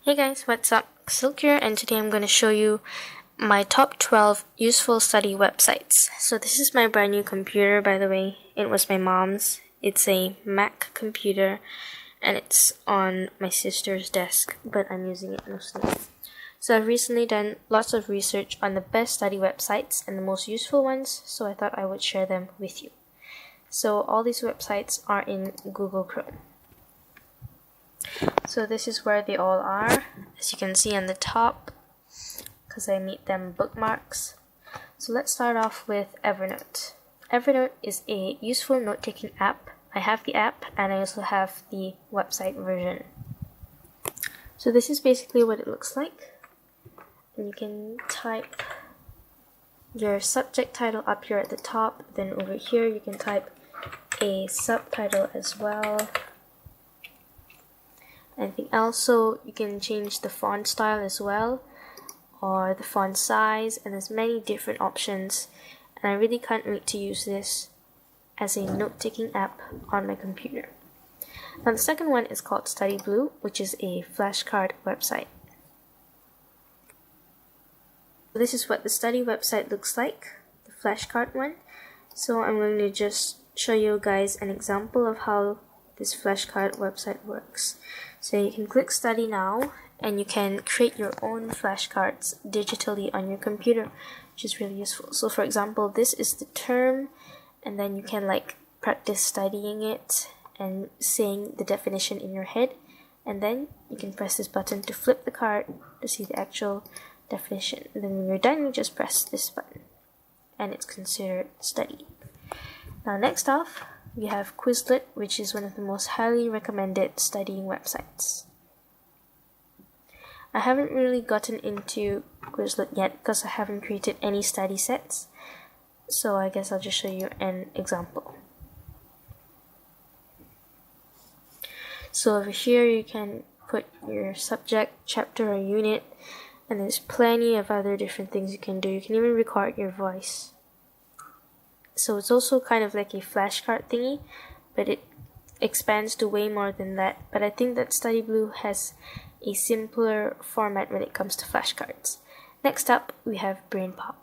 Hey guys, what's up? Cassylk here, and today I'm going to show you my top 12 useful study websites. So this is my brand new computer, by the way. It was my mom's. It's a Mac computer and it's on my sister's desk, but I'm using it mostly. So I've recently done lots of research on the best study websites and the most useful ones, so I thought I would share them with you. So all these websites are in Google Chrome. So this is where they all are, as you can see on the top, because I made them bookmarks. So let's start off with Evernote. Evernote is a useful note-taking app. I have the app and I also have the website version. So this is basically what it looks like. And you can type your subject title up here at the top, then over here you can type a subtitle as well. Anything else, so you can change the font style as well, or the font size, and there's many different options, and I really can't wait to use this as a note-taking app on my computer. Now the second one is called Study Blue, which is a flashcard website. This is what the study website looks like, the flashcard one. So I'm going to just show you guys an example of how this flashcard website works. So you can click Study Now and you can create your own flashcards digitally on your computer, which is really useful. So for example, this is the term, and then you can practice studying it and saying the definition in your head, and then you can press this button to flip the card to see the actual definition. And then when you're done, you just press this button and it's considered studied. Now next off, we have Quizlet, which is one of the most highly recommended studying websites. I haven't really gotten into Quizlet yet because I haven't created any study sets, so I guess I'll just show you an example. So over here you can put your subject, chapter or unit, and there's plenty of other different things you can do. You can even record your voice. So it's also kind of like a flashcard thingy, but it expands to way more than that. But I think that Study Blue has a simpler format when it comes to flashcards. Next up, we have BrainPop.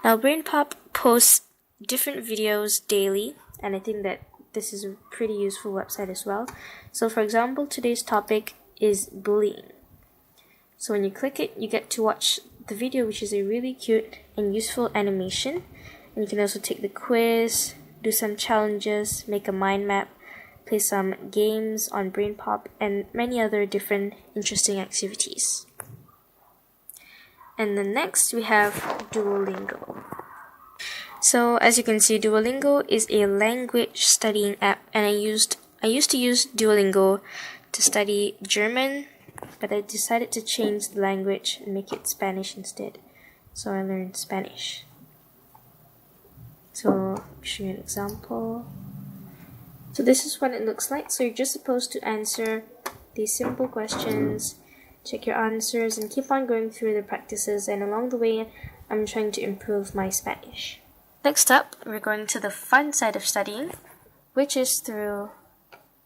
Now BrainPop posts different videos daily, and I think that this is a pretty useful website as well. So for example, today's topic is bullying. So when you click it, you get to watch the video, which is a really cute and useful animation, and you can also take the quiz, do some challenges, make a mind map, play some games on BrainPop, and many other different interesting activities. And then next we have Duolingo. So as you can see, Duolingo is a language studying app, and I used to use Duolingo to study German, but I decided to change the language and make it Spanish instead. So I learned Spanish. So I'll show you an example. So this is what it looks like. So you're just supposed to answer these simple questions, check your answers, and keep on going through the practices, and along the way I'm trying to improve my Spanish. Next up, we're going to the fun side of studying, which is through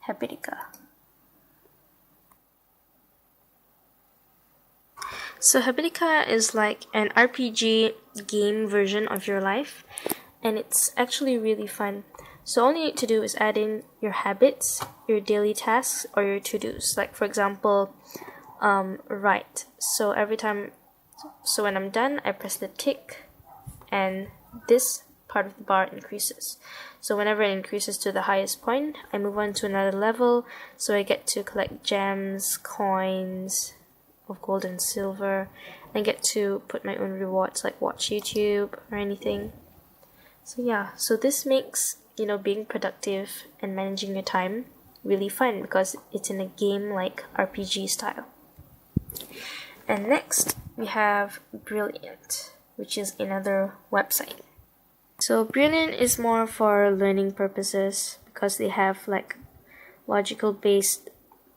Habitica. So Habitica is like an RPG game version of your life, and it's actually really fun. So all you need to do is add in your habits, your daily tasks, or your to-dos. Like for example, write. So when I'm done, I press the tick, and this part of the bar increases. So whenever it increases to the highest point, I move on to another level, so I get to collect gems, coins of gold and silver, and get to put my own rewards like watch YouTube or anything. So yeah, so this makes being productive and managing your time really fun because it's in a game like RPG style. And next we have Brilliant, which is another website. So Brilliant is more for learning purposes because they have logical based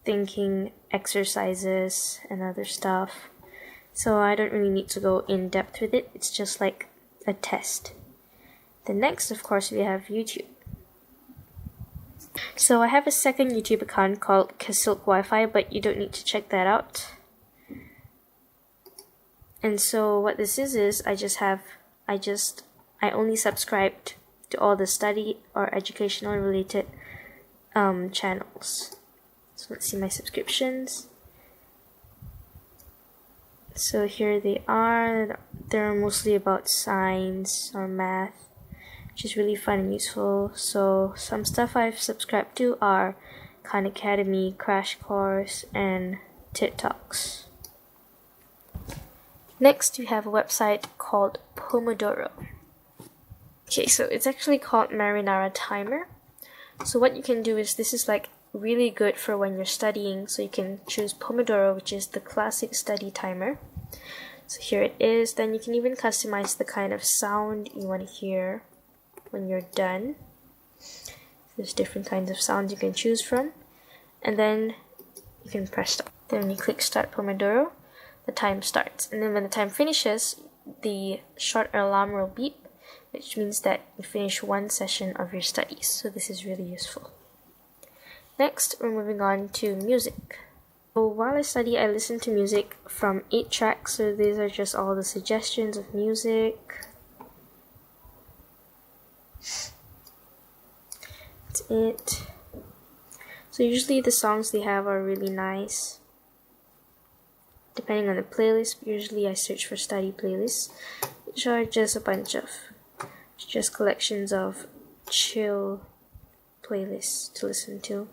thinking exercises and other stuff. So I don't really need to go in depth with it. It's just like a test. The next, of course, we have YouTube. So I have a second YouTube account called cassylk Wi-Fi, but you don't need to check that out. And so what this is I only subscribed to all the study or educational related channels. So let's see my subscriptions. So here they are. They're mostly about science or math, which is really fun and useful. So some stuff I've subscribed to are Khan Academy, Crash Course, and TED Talks. Next, we have a website called Pomodoro. Okay, so it's actually called Marinara Timer. So what you can do is, this is like really good for when you're studying. So you can choose Pomodoro, which is the classic study timer. So here it is. Then you can even customize the kind of sound you want to hear when you're done. There's different kinds of sounds you can choose from. And then you can press start. Then when you click Start Pomodoro, the time starts. And then when the time finishes, the short alarm will beep, which means that you finish one session of your studies. So this is really useful. Next, we're moving on to music. So while I study, I listen to music from 8 tracks. So these are just all the suggestions of music. That's it. So usually the songs they have are really nice. Depending on the playlist, usually I search for study playlists, which are just a bunch of just collections of chill playlists to listen to.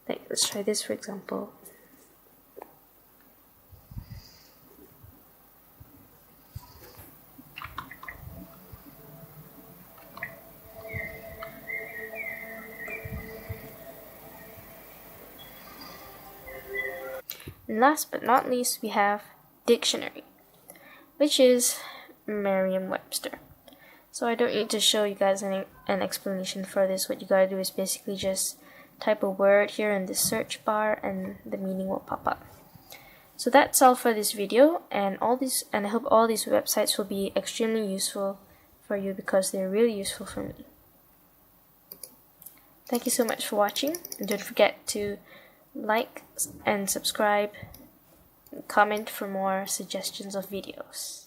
Like, let's try this for example. And last but not least, we have dictionary, which is Merriam-Webster. So I don't need to show you guys an explanation for this. What you gotta do is basically just type a word here in the search bar and the meaning will pop up. So that's all for this video, and I hope all these websites will be extremely useful for you because they're really useful for me. Thank you so much for watching, and don't forget to like and subscribe, and comment for more suggestions of videos.